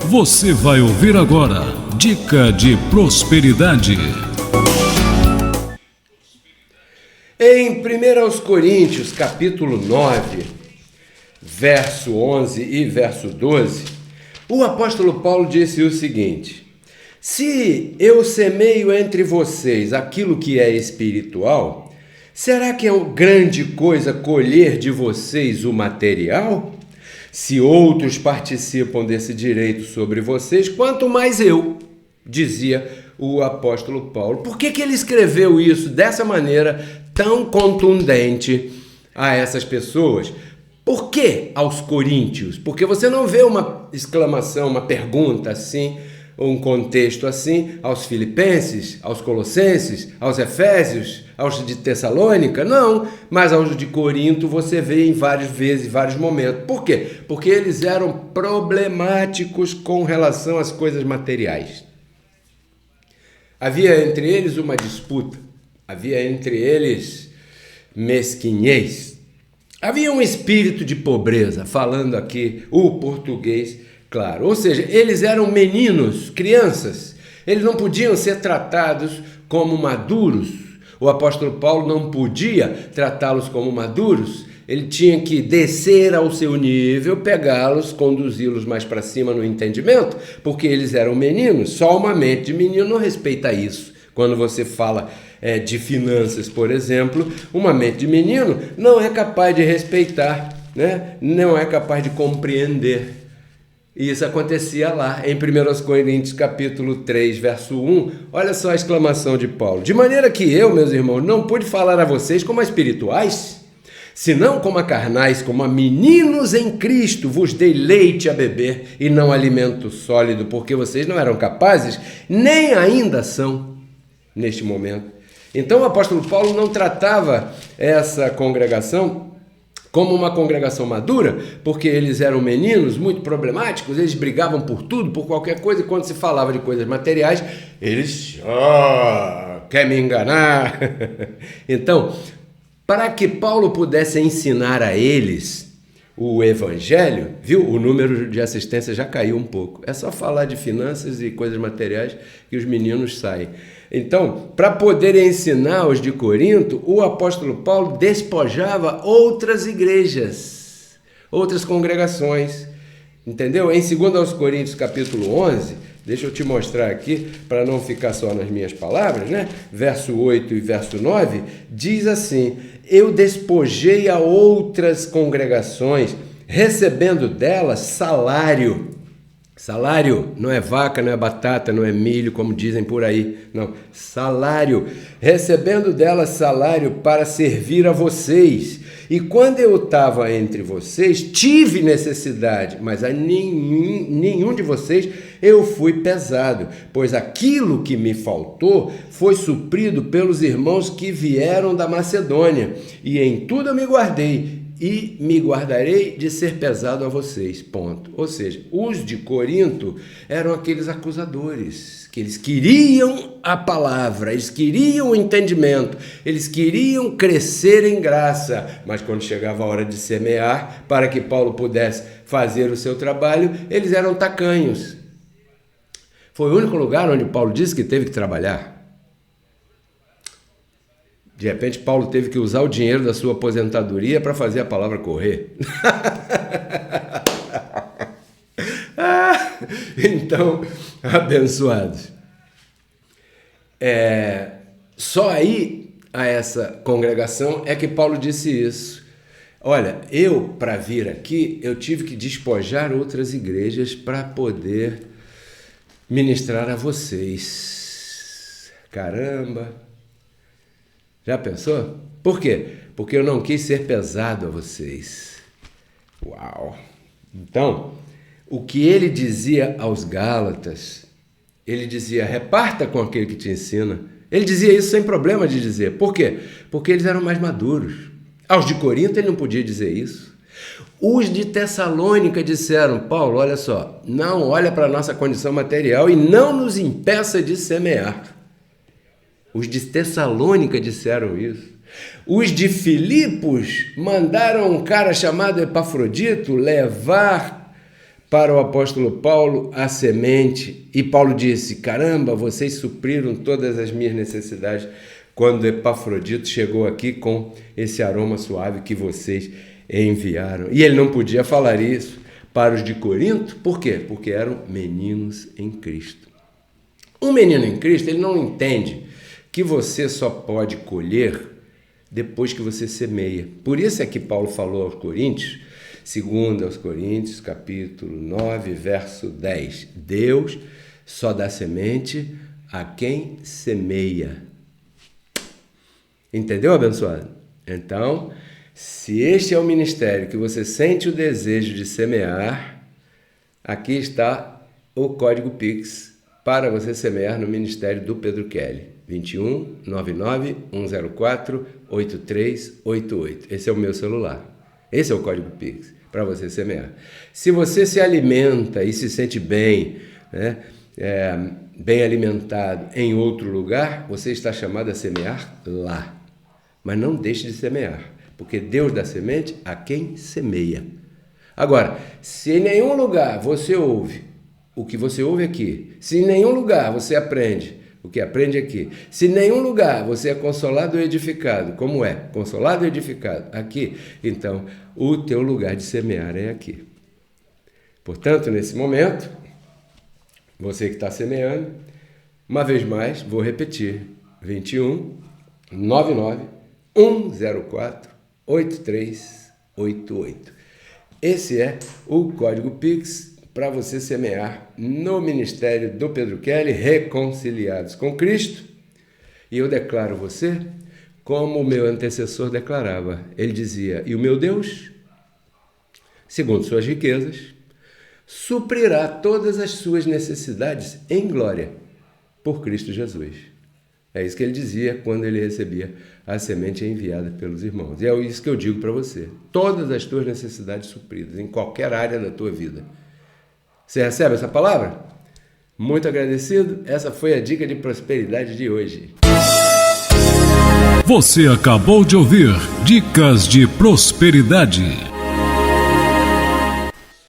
Você vai ouvir agora Dica de Prosperidade. Em 1 Coríntios, capítulo 9, verso 11 e verso 12, o apóstolo Paulo disse o seguinte: se eu semeio entre vocês aquilo que é espiritual, será que é grande coisa colher de vocês o material? Se outros participam desse direito sobre vocês, quanto mais eu, dizia o apóstolo Paulo. Por que ele escreveu isso dessa maneira tão contundente a essas pessoas? Por que aos coríntios? Porque você não vê uma exclamação, uma pergunta assim, um contexto assim, aos filipenses, aos colossenses, aos efésios, aos de Tessalônica, não, mas aos de Corinto você vê em várias vezes, vários momentos. Por quê? Porque eles eram problemáticos com relação às coisas materiais. Havia entre eles uma disputa, havia entre eles mesquinhez, havia um espírito de pobreza, falando aqui o português claro, ou seja, eles eram meninos, crianças, eles não podiam ser tratados como maduros. O apóstolo Paulo não podia tratá-los como maduros, ele tinha que descer ao seu nível, pegá-los, conduzi-los mais para cima no entendimento, porque eles eram meninos. Só uma mente de menino não respeita isso. Quando você fala de finanças, por exemplo, uma mente de menino não é capaz de respeitar, né? Não é capaz de compreender. E isso acontecia lá em 1 Coríntios capítulo 3, verso 1. Olha só a exclamação de Paulo. De maneira que eu, meus irmãos, não pude falar a vocês como a espirituais, senão como a carnais, como a meninos em Cristo, vos dei leite a beber e não alimento sólido, porque vocês não eram capazes, nem ainda são neste momento. Então o apóstolo Paulo não tratava essa congregação como uma congregação madura, porque eles eram meninos muito problemáticos, eles brigavam por tudo, por qualquer coisa, e quando se falava de coisas materiais, eles, quer me enganar? Então, para que Paulo pudesse ensinar a eles o evangelho, viu? O número de assistência já caiu um pouco. É só falar de finanças e coisas materiais que os meninos saem. Então, para poder ensinar os de Corinto, o apóstolo Paulo despojava outras igrejas, outras congregações, entendeu? Em 2 Coríntios capítulo 11, deixa eu te mostrar aqui, para não ficar só nas minhas palavras, né? Verso 8 e verso 9, diz assim: eu despojei a outras congregações, recebendo delas salário. Salário não é vaca, não é batata, não é milho, como dizem por aí. Não, salário. Recebendo delas salário para servir a vocês. E quando eu estava entre vocês, tive necessidade, mas a nenhum de vocês eu fui pesado, pois aquilo que me faltou foi suprido pelos irmãos que vieram da Macedônia. E em tudo eu me guardei. E me guardarei de ser pesado a vocês, ponto. Ou seja, os de Corinto eram aqueles acusadores, que eles queriam a palavra, eles queriam o entendimento, eles queriam crescer em graça, mas quando chegava a hora de semear, para que Paulo pudesse fazer o seu trabalho, eles eram tacanhos. Foi o único lugar onde Paulo disse que teve que trabalhar. De repente, Paulo teve que usar o dinheiro da sua aposentadoria para fazer a palavra correr. Então, abençoados. Só aí, a essa congregação, é que Paulo disse isso. Olha, eu, para vir aqui, eu tive que despojar outras igrejas para poder ministrar a vocês. Caramba! Já pensou? Por quê? Porque eu não quis ser pesado a vocês. Uau! Então, o que ele dizia aos Gálatas, ele dizia, reparta com aquele que te ensina. Ele dizia isso sem problema de dizer. Por quê? Porque eles eram mais maduros. Aos de Corinto ele não podia dizer isso. Os de Tessalônica disseram, Paulo, olha só, não olha para a nossa condição material e não nos impeça de semear. Os de Tessalônica disseram isso. Os de Filipos mandaram um cara chamado Epafrodito levar para o apóstolo Paulo a semente, e Paulo disse: caramba, vocês supriram todas as minhas necessidades quando Epafrodito chegou aqui com esse aroma suave que vocês enviaram. E ele não podia falar isso para os de Corinto, por quê? Porque eram meninos em Cristo. Um menino em Cristo, ele não entende que você só pode colher depois que você semeia. Por isso é que Paulo falou aos Coríntios, 2 aos Coríntios, capítulo 9, verso 10. Deus só dá semente a quem semeia. Entendeu, abençoado? Então, se este é o ministério que você sente o desejo de semear, aqui está o código Pix para você semear no ministério do Pedro Kelly. 21 99 104 8388. Esse é o meu celular. Esse é o código Pix para você semear. Se você se alimenta e se sente bem, né, bem alimentado em outro lugar, você está chamado a semear lá. Mas não deixe de semear, porque Deus dá semente a quem semeia. Agora, se em nenhum lugar você ouve o que você ouve aqui, se em nenhum lugar você aprende o que aprende aqui, se em nenhum lugar você é consolado ou edificado, como é? Consolado ou edificado aqui, então o teu lugar de semear é aqui. Portanto, nesse momento, você que está semeando, uma vez mais, vou repetir, 21 99 104 8388. Esse é o código Pix para você semear no ministério do Pedro Kelly, reconciliados com Cristo. E eu declaro você como o meu antecessor declarava. Ele dizia: e o meu Deus, segundo suas riquezas, suprirá todas as suas necessidades em glória por Cristo Jesus. É isso que ele dizia quando ele recebia a semente enviada pelos irmãos. E é isso que eu digo para você. Todas as tuas necessidades supridas, em qualquer área da tua vida. Você recebe essa palavra? Muito agradecido. Essa foi a dica de prosperidade de hoje. Você acabou de ouvir Dicas de Prosperidade.